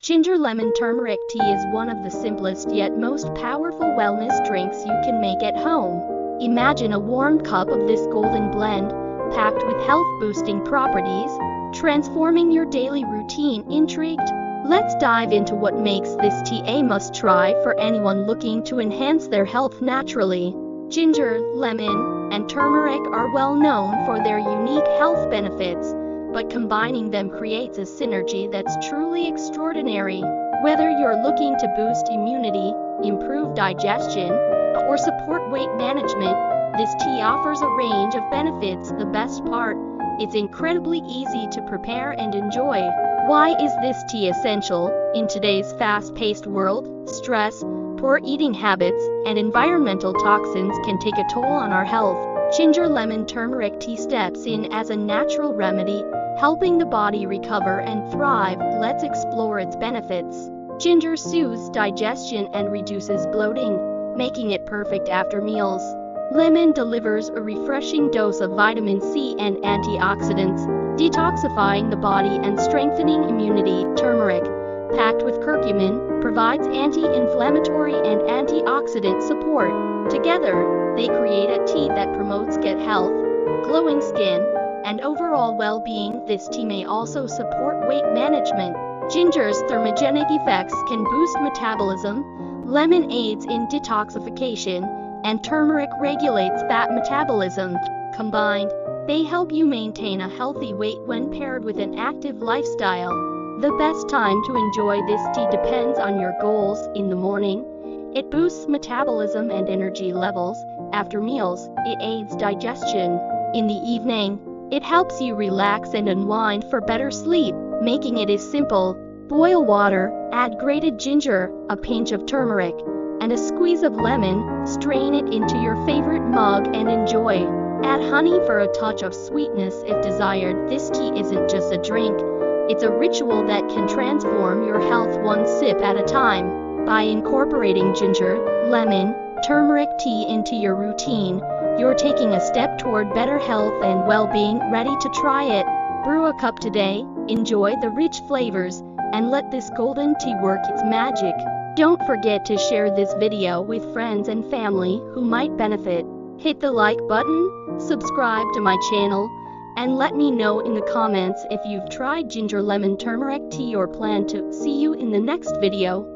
Ginger lemon turmeric tea is one of the simplest yet most powerful wellness drinks you can make at home. Imagine a warm cup of this golden blend, packed with health-boosting properties, transforming your daily routine. Intrigued? Let's dive into what makes this tea a must-try for anyone looking to enhance their health naturally. Ginger, lemon, and turmeric are well known for their unique health benefits, but combining them creates a synergy that's truly extraordinary. Whether you're looking to boost immunity, improve digestion, or support weight management, this tea offers a range of benefits. The best part, it's incredibly easy to prepare and enjoy. Why is this tea essential? In today's fast-paced world, stress, poor eating habits, and environmental toxins can take a toll on our health. Ginger lemon turmeric tea steps in as a natural remedy, helping the body recover and thrive. Let's explore its benefits. Ginger soothes digestion and reduces bloating, making it perfect after meals. Lemon delivers a refreshing dose of vitamin C and antioxidants, detoxifying the body and strengthening immunity. Turmeric, packed with curcumin, provides anti-inflammatory and antioxidant support. Together, they create a tea that promotes gut health, glowing skin, and overall well-being. This tea may also support weight management. Ginger's thermogenic effects can boost metabolism, lemon aids in detoxification, and turmeric regulates fat metabolism. Combined, they help you maintain a healthy weight when paired with an active lifestyle. The best time to enjoy this tea depends on your goals. In the morning, it boosts metabolism and energy levels. After meals, it aids digestion. In the evening, it helps you relax and unwind for better sleep. Making it is simple. Boil water, add grated ginger, a pinch of turmeric, and a squeeze of lemon. Strain it into your favorite mug and enjoy. Add honey for a touch of sweetness if desired. This tea isn't just a drink, it's a ritual that can transform your health one sip at a time. By incorporating ginger, lemon, turmeric tea into your routine, you're taking a step toward better health and well-being. Ready to try it? Brew a cup today, enjoy the rich flavors, and let this golden tea work its magic. Don't forget to share this video with friends and family who might benefit. Hit the like button, subscribe to my channel, and let me know in the comments if you've tried ginger lemon turmeric tea or plan to. See you in the next video.